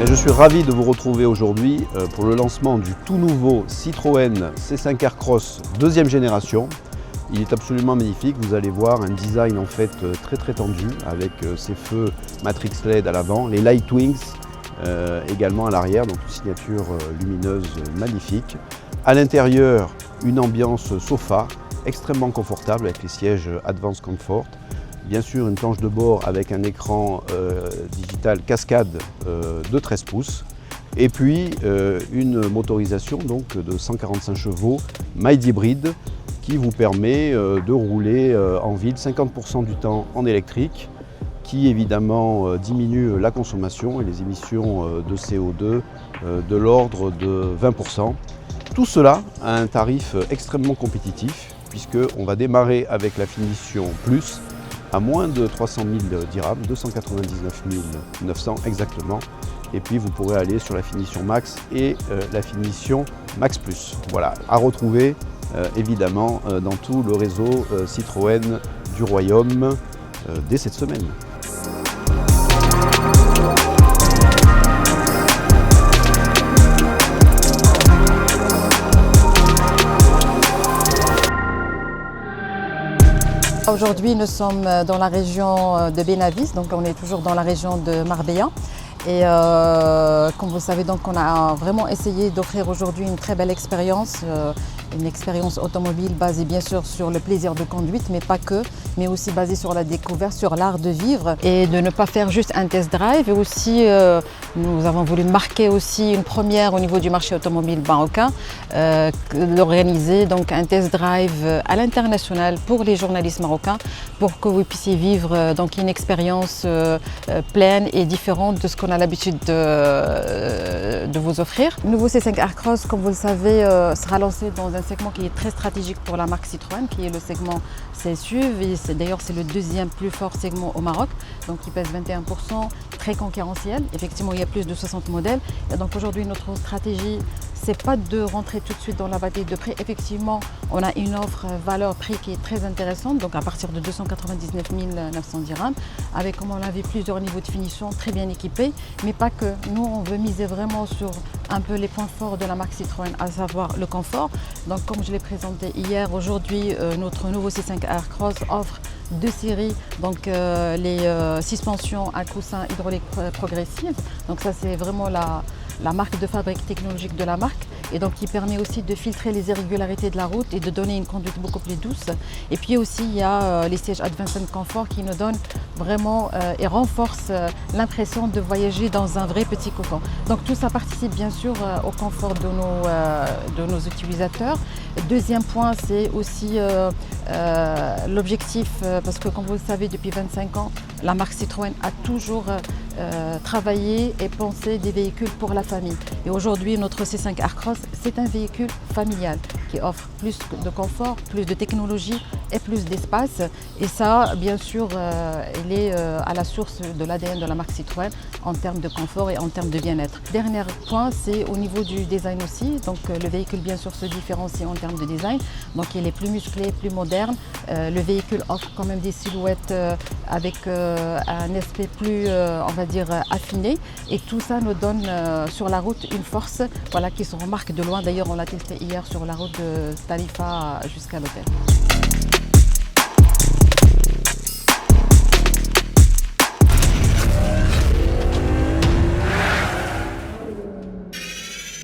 Je suis ravi de vous retrouver aujourd'hui pour le lancement du tout nouveau Citroën C5 Aircross deuxième génération. Il est absolument magnifique, vous allez voir un design en fait très tendu avec ces feux Matrix LED à l'avant, les Light Wings également à l'arrière, donc une signature lumineuse magnifique. À l'intérieur, une ambiance sofa extrêmement confortable avec les sièges Advanced Comfort. Bien sûr, une planche de bord avec un écran digital cascade de 13 pouces. Et puis, une motorisation donc, de 145 chevaux mild hybride qui vous permet de rouler en ville 50% du temps en électrique, qui évidemment diminue la consommation et les émissions de CO2 de l'ordre de 20%. Tout cela à un tarif extrêmement compétitif, puisqu'on va démarrer avec la finition Plus à moins de 300 000 dirhams, 299 900 exactement. Et puis vous pourrez aller sur la finition Max et la finition Max Plus. Voilà, à retrouver évidemment dans tout le réseau Citroën du Royaume dès cette semaine. Aujourd'hui, nous sommes dans la région de Benavis, donc on est toujours dans la région de Marbella. Et comme vous le savez, donc, on a vraiment essayé d'offrir aujourd'hui une très belle expérience, une expérience automobile basée bien sûr sur le plaisir de conduite, mais pas que, mais aussi basée sur la découverte, sur l'art de vivre et de ne pas faire juste un test drive. Et aussi, nous avons voulu marquer aussi une première au niveau du marché automobile marocain, d'organiser donc un test drive à l'international pour les journalistes marocains, pour que vous puissiez vivre donc une expérience pleine et différente de ce qu'on a l'habitude de vous offrir. Le nouveau C5 Aircross, comme vous le savez, sera lancé dans un segment qui est très stratégique pour la marque Citroën, qui est le segment C-SUV. Et d'ailleurs, c'est le deuxième plus fort segment au Maroc, donc qui pèse 21%, très concurrentiel. Effectivement, il y a plus de 60 modèles. Et donc aujourd'hui, notre stratégie, c'est pas de rentrer tout de suite dans la bataille de prix. Effectivement, on a une offre valeur-prix qui est très intéressante, donc à partir de 299 900 dirhams, avec, comme on l'a vu, plusieurs niveaux de finition très bien équipés, mais pas que. Nous, on veut miser vraiment sur un peu les points forts de la marque Citroën, à savoir le confort. Donc, comme je l'ai présenté hier, aujourd'hui, notre nouveau C5 Aircross offre deux séries, donc les suspensions à coussin hydraulique progressive. Donc ça, c'est vraiment la marque de fabrique technologique de la marque, et donc qui permet aussi de filtrer les irrégularités de la route et de donner une conduite beaucoup plus douce. Et puis aussi, il y a les sièges Advanced Comfort qui nous donnent vraiment et renforcent l'impression de voyager dans un vrai petit cocon. Donc tout ça participe bien sûr au confort de nos utilisateurs. Deuxième point, c'est aussi l'objectif, parce que comme vous le savez, depuis 25 ans, la marque Citroën a toujours travaillé et pensé des véhicules pour la famille. Et aujourd'hui, notre C5 Aircross, c'est un véhicule familial qui offre plus de confort, plus de technologie et plus d'espace. Et ça, bien sûr, il est à la source de l'ADN de la marque Citroën en termes de confort et en termes de bien-être. Dernier point, c'est au niveau du design aussi. Donc le véhicule, bien sûr, se différencie en termes de design. Donc il est plus musclé, plus moderne. Le véhicule offre quand même des silhouettes avec un aspect plus, on va dire, affiné. Et tout ça nous donne sur la route une force, voilà, qui se remarque de loin. D'ailleurs, on l'a testé hier sur la route de Tarifa jusqu'à l'hôtel.